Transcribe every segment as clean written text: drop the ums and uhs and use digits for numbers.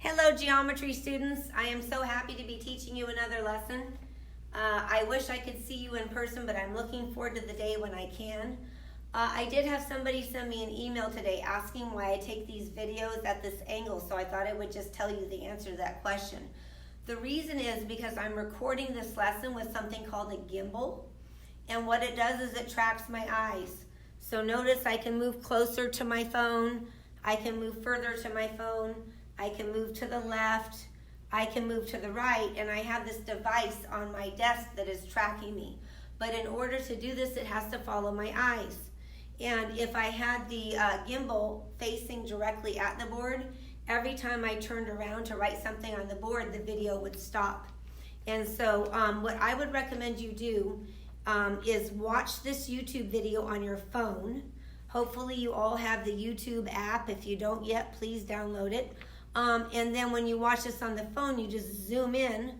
Hello geometry students, I am so happy to be teaching you another lesson. I wish I could see you in person, but I'm looking forward to the day when I can. I did have somebody send me an email today asking why I take these videos at this angle, so I thought I would just tell you the answer to that question. The reason is because I'm recording this lesson with something called a gimbal, and what it does is it tracks my eyes. So notice I can move closer to my phone, I can move further to my phone, I can move to the left, I can move to the right, and I have this device on my desk that is tracking me. But in order to do this, it has to follow my eyes. And if I had the gimbal facing directly at the board, every time I turned around to write something on the board, the video would stop. And so what I would recommend you do is watch this YouTube video on your phone. Hopefully you all have the YouTube app. If you don't yet, please download it. And then when you watch this on the phone, you just zoom in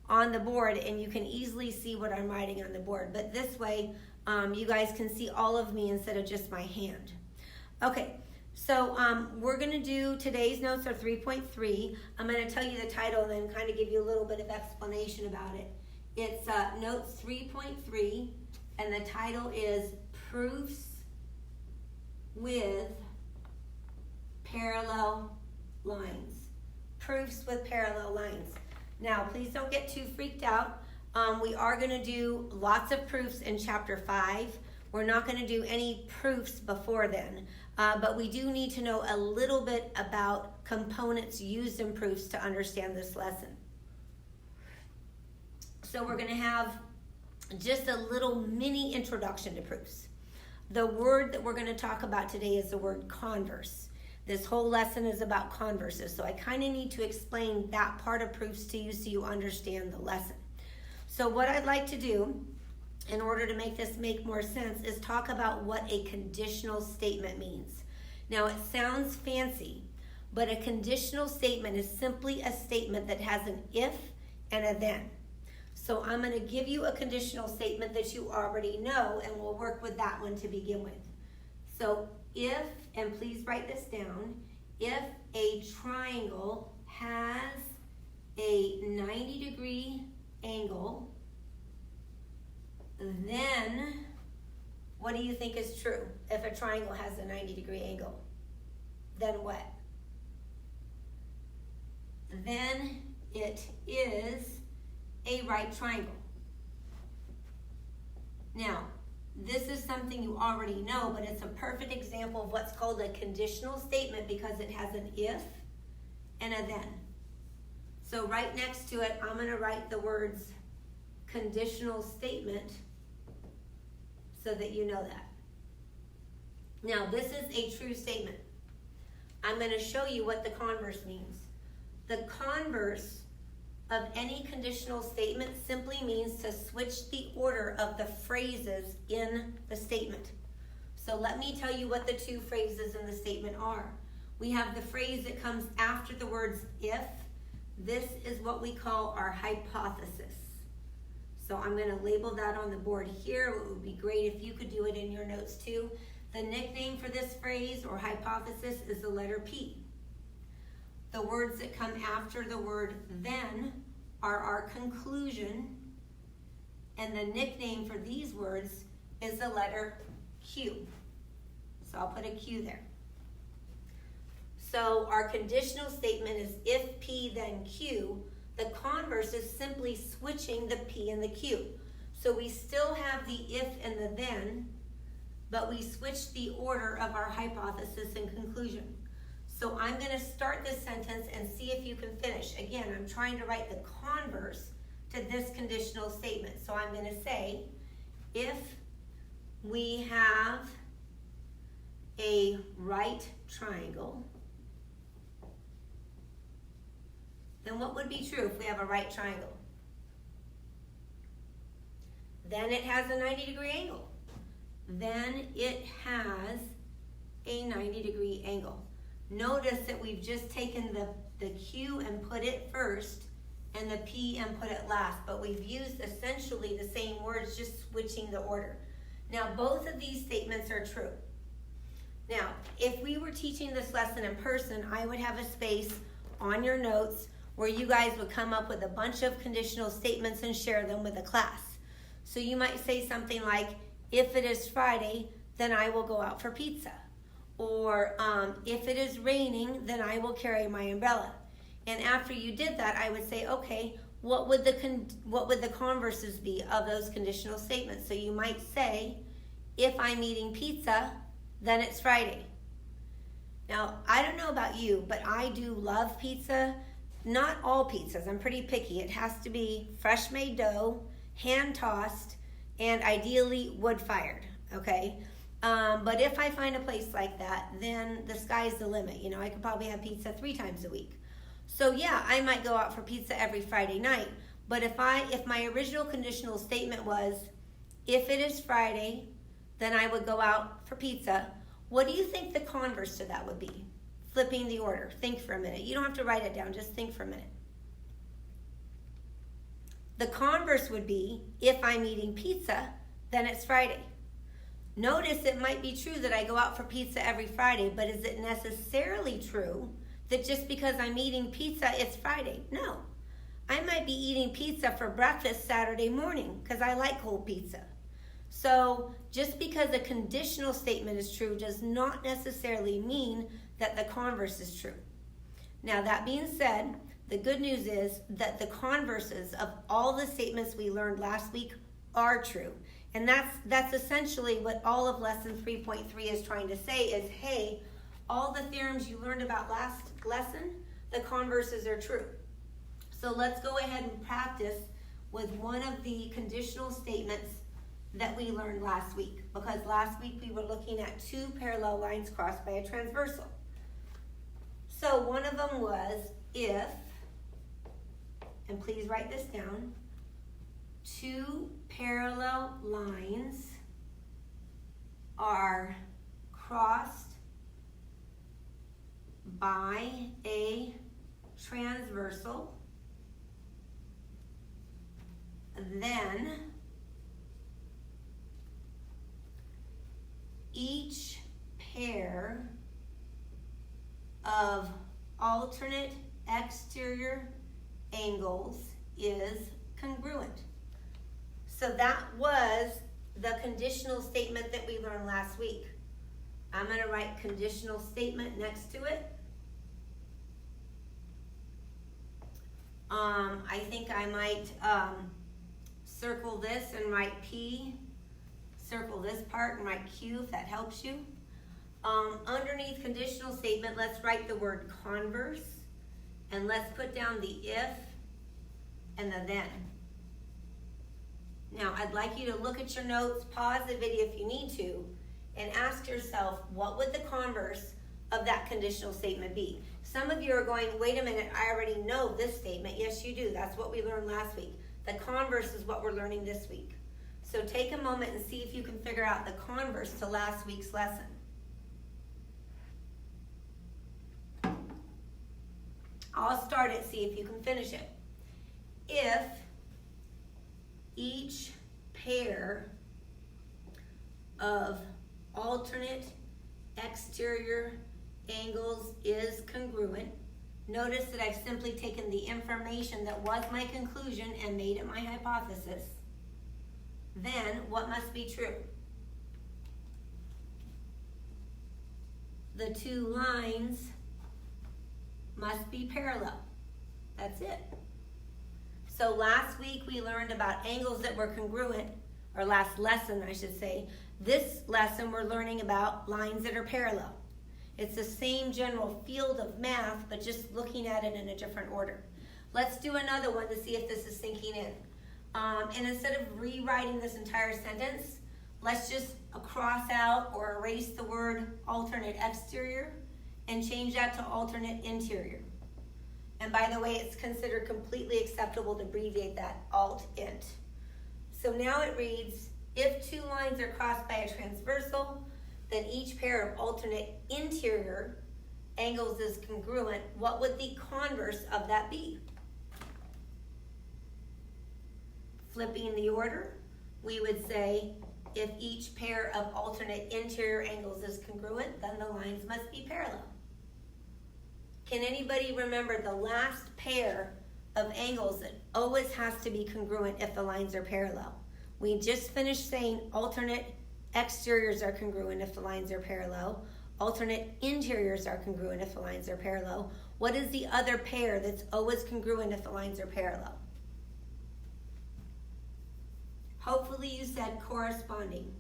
on the board and you can easily see what I'm writing on the board. But this way, you guys can see all of me instead of just my hand. Okay, so we're gonna do, today's notes are 3.3. I'm gonna tell you the title and then kind of give you a little bit of explanation about it. It's notes 3.3, and the title is Proofs with Parallel Lines. Proofs with parallel lines. Now, please don't get too freaked out. We are going to do lots of proofs in chapter 5. We're not going to do any proofs before then, but we do need to know a little bit about components used in proofs to understand this lesson. So we're going to have just a little mini introduction to proofs. The word that we're going to talk about today is the word converse. This whole lesson is about converses, so I kind of need to explain that part of proofs to you so you understand the lesson. So what I'd like to do, in order to make this make more sense, is talk about what a conditional statement means. Now, it sounds fancy, but a conditional statement is simply a statement that has an if and a then. So I'm going to give you a conditional statement that you already know, and we'll work with that one to begin with. So if, and please write this down, if a triangle has a 90-degree angle, then what do you think is true? If a triangle has a 90-degree angle, then what? Then it is a right triangle. Now, this is something you already know, but it's a perfect example of what's called a conditional statement because it has an if and a then. So right next to it, I'm going to write the words conditional statement so that you know that. Now, this is a true statement. I'm going to show you what the converse means. The converse of any conditional statement simply means to switch the order of the phrases in the statement. So let me tell you what the two phrases in the statement are. We have the phrase that comes after the words if. This is what we call our hypothesis. So I'm going to label that on the board here. It would be great if you could do it in your notes too. The nickname for this phrase or hypothesis is the letter P. The words that come after the word then are our conclusion, and the nickname for these words is the letter Q. So I'll put a Q there. So our conditional statement is if P then Q. The converse is simply switching the P and the Q. So we still have the if and the then, but we switch the order of our hypothesis and conclusion. So I'm going to start this sentence and see if you can finish. Again, I'm trying to write the converse to this conditional statement. So I'm going to say, if we have a right triangle, then what would be true if we have a right triangle? Then it has a 90-degree angle. Then it has a 90-degree angle. Notice that we've just taken the Q and put it first and the P and put it last, but we've used essentially the same words, just switching the order. Now, both of these statements are true. Now, if we were teaching this lesson in person, I would have a space on your notes where you guys would come up with a bunch of conditional statements and share them with the class. So you might say something like, if it is Friday, then I will go out for pizza. Or if it is raining, then I will carry my umbrella. And after you did that, I would say, okay, what would the converses be of those conditional statements? So you might say, if I'm eating pizza, then it's Friday. Now, I don't know about you, but I do love pizza. Not all pizzas, I'm pretty picky. It has to be fresh made dough, hand tossed, and ideally wood fired, okay? But if I find a place like that, then the sky's the limit. You know, I could probably have pizza 3 times a week. So yeah, I might go out for pizza every Friday night. But if my original conditional statement was, if it is Friday, then I would go out for pizza, what do you think the converse to that would be? Flipping the order. Think for a minute. You don't have to write it down, just think for a minute. The converse would be, if I'm eating pizza, then it's Friday. Notice it might be true that I go out for pizza every Friday, but is it necessarily true that just because I'm eating pizza, it's Friday? No. I might be eating pizza for breakfast Saturday morning because I like cold pizza. So just because a conditional statement is true does not necessarily mean that the converse is true. Now, that being said, the good news is that the converses of all the statements we learned last week are true. And that's essentially what all of lesson 3.3 is trying to say is, hey, all the theorems you learned about last lesson, the converses are true. So let's go ahead and practice with one of the conditional statements that we learned last week, because last week we were looking at 2 parallel lines crossed by a transversal. So one of them was if, and please write this down, 2 parallel lines are crossed by a transversal, then each pair of alternate exterior angles is congruent. So that was the conditional statement that we learned last week. I'm going to write conditional statement next to it. I think I might circle this and write P, circle this part and write Q if that helps you. Underneath conditional statement, let's write the word converse, and let's put down the if and the then. Now, I'd like you to look at your notes, pause the video if you need to, and ask yourself, what would the converse of that conditional statement be? Some of you are going, wait a minute, I already know this statement. Yes, you do. That's what we learned last week. The converse is what we're learning this week. So take a moment and see if you can figure out the converse to last week's lesson. I'll start it, see if you can finish it. If each pair of alternate exterior angles is congruent, notice that I've simply taken the information that was my conclusion and made it my hypothesis. Then what must be true? The 2 lines must be parallel. That's it. So last week we learned about angles that were congruent, or last lesson I should say. This lesson we're learning about lines that are parallel. It's the same general field of math, but just looking at it in a different order. Let's do another one to see if this is sinking in. And instead of rewriting this entire sentence, let's just cross out or erase the word alternate exterior and change that to alternate interior. And by the way, it's considered completely acceptable to abbreviate that alt-int. So now it reads, if 2 lines are crossed by a transversal, then each pair of alternate interior angles is congruent. What would the converse of that be? Flipping the order, we would say if each pair of alternate interior angles is congruent, then the lines must be parallel. Can anybody remember the last pair of angles that always has to be congruent if the lines are parallel? We just finished saying alternate exteriors are congruent if the lines are parallel. Alternate interiors are congruent if the lines are parallel. What is the other pair that's always congruent if the lines are parallel? Hopefully you said corresponding.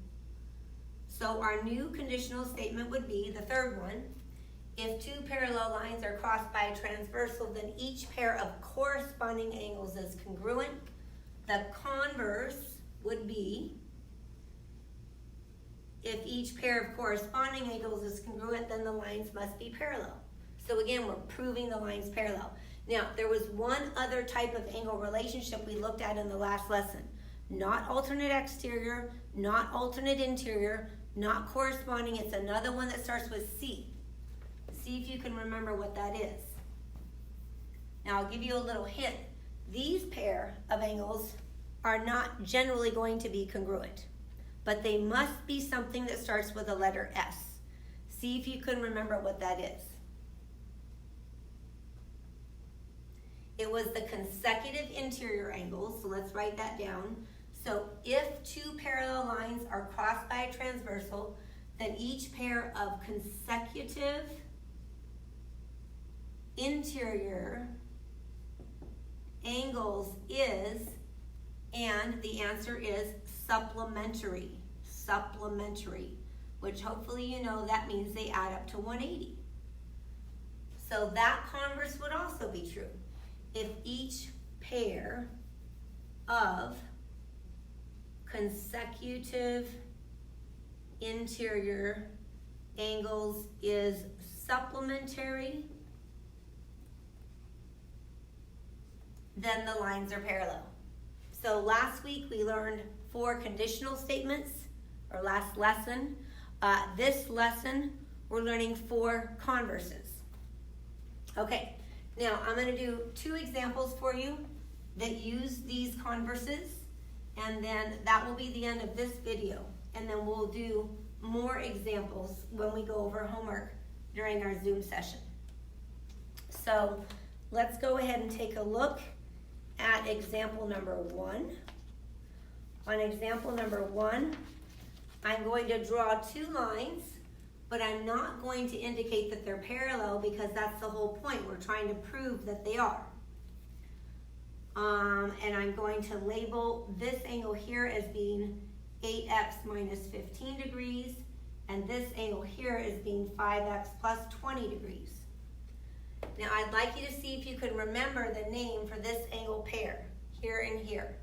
So our new conditional statement would be the third one. If two parallel lines are crossed by a transversal, then each pair of corresponding angles is congruent. The converse would be, if each pair of corresponding angles is congruent, then the lines must be parallel. So again, we're proving the lines parallel. Now, there was one other type of angle relationship we looked at in the last lesson. Not alternate exterior, not alternate interior, not corresponding. It's another one that starts with C. See if you can remember what that is. Now, I'll give you a little hint. These pair of angles are not generally going to be congruent, but they must be something that starts with the letter S. See if you can remember what that is. It was the consecutive interior angles, so let's write that down. So if two parallel lines are crossed by a transversal, then each pair of consecutive interior angles is, and the answer is supplementary. Supplementary, which hopefully you know that means they add up to 180. So that converse would also be true. If each pair of consecutive interior angles is supplementary, then the lines are parallel. So last week we learned 4 conditional statements, or last lesson. This lesson we're learning 4 converses. Okay, now I'm going to do 2 examples for you that use these converses, and then that will be the end of this video. And then we'll do more examples when we go over homework during our Zoom session. So let's go ahead and take a look at example number 1. On example number 1, I'm going to draw 2 lines, but I'm not going to indicate that they're parallel because that's the whole point. We're trying to prove that they are. And I'm going to label this angle here as being 8x minus 15 degrees, and this angle here as being 5x plus 20 degrees. Now I'd like you to see if you can remember the name for this angle pair, here and here.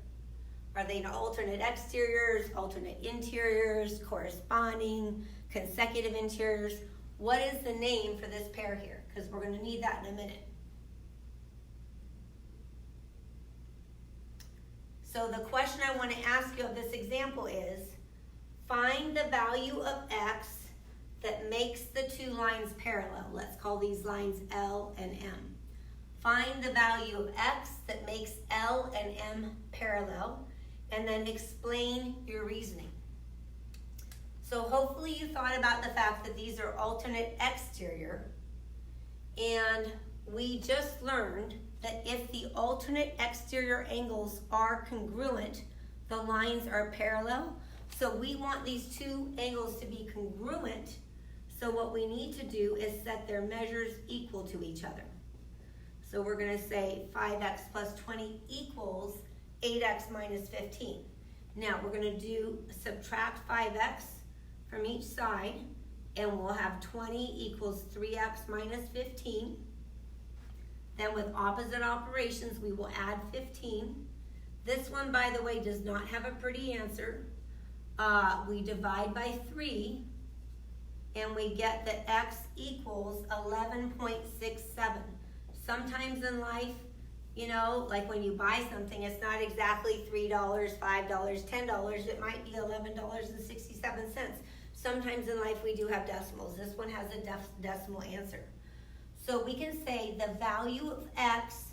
Are they alternate exteriors, alternate interiors, corresponding, consecutive interiors? What is the name for this pair here? Because we're going to need that in a minute. So the question I want to ask you of this example is, find the value of x that makes the 2 lines parallel. Let's call these lines L and M. Find the value of x that makes L and M parallel, and then explain your reasoning. So hopefully you thought about the fact that these are alternate exterior, and we just learned that if the alternate exterior angles are congruent, the lines are parallel. So we want these 2 angles to be congruent. So what we need to do is set their measures equal to each other. So we're going to say 5x plus 20 equals 8x minus 15. Now we're going to subtract 5x from each side, and we'll have 20 equals 3x minus 15. Then with opposite operations, we will add 15. This one, by the way, does not have a pretty answer. We divide by 3, and we get that x equals 11.67. Sometimes in life, you know, like when you buy something, it's not exactly $3, $5, $10. It might be $11.67. Sometimes in life we do have decimals. This one has a decimal answer. So we can say the value of x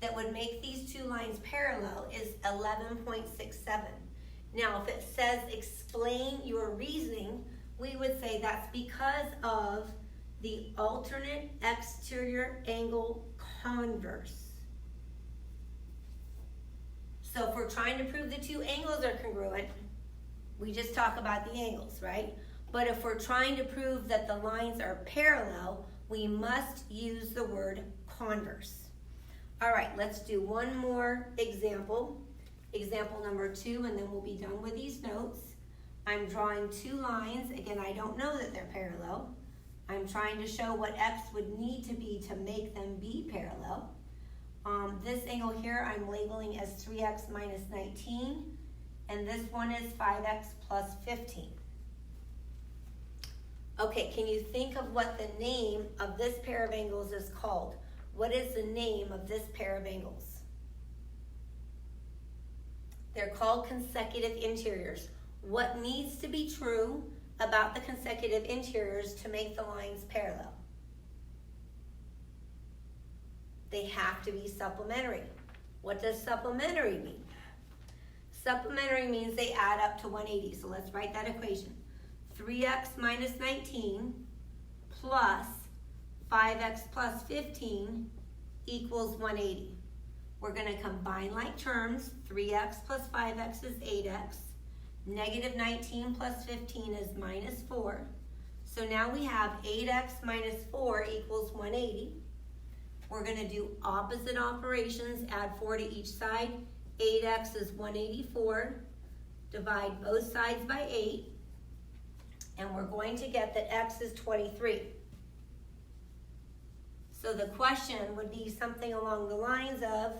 that would make these 2 lines parallel is 11.67. Now, if it says explain your reasoning, we would say that's because of the alternate exterior angle converse. So if we're trying to prove the two angles are congruent, we just talk about the angles, right? But if we're trying to prove that the lines are parallel, we must use the word converse. All right, let's do one more example. Example number 2, and then we'll be done with these notes. I'm drawing two lines. Again, I don't know that they're parallel. I'm trying to show what x would need to be to make them be parallel. This angle here I'm labeling as 3x minus 19, and this one is 5x plus 15. Okay, can you think of what the name of this pair of angles is called? What is the name of this pair of angles? They're called consecutive interiors. What needs to be true about the consecutive interiors to make the lines parallel? They have to be supplementary. What does supplementary mean? Supplementary means they add up to 180. So let's write that equation. 3x minus 19 plus 5x plus 15 equals 180. We're going to combine like terms. 3x plus 5x is 8x. Negative 19 plus 15 is minus 4. So now we have 8x minus 4 equals 180. We're going to do opposite operations, add 4 to each side. 8x is 184. Divide both sides by 8. And we're going to get that x is 23. So the question would be something along the lines of,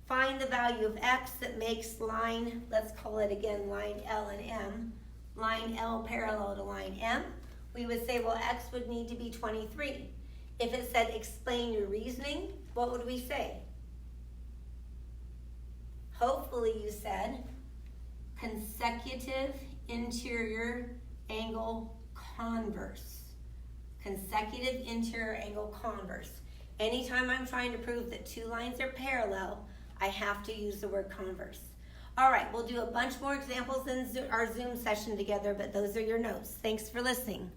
find the value of x that makes line, let's call it again line L and M, line L parallel to line M. We would say, well, x would need to be 23. If it said explain your reasoning, what would we say? Hopefully you said consecutive interior angle converse. Consecutive interior angle converse. Anytime I'm trying to prove that two lines are parallel, I have to use the word converse. All right, we'll do a bunch more examples in our Zoom session together, but those are your notes. Thanks for listening.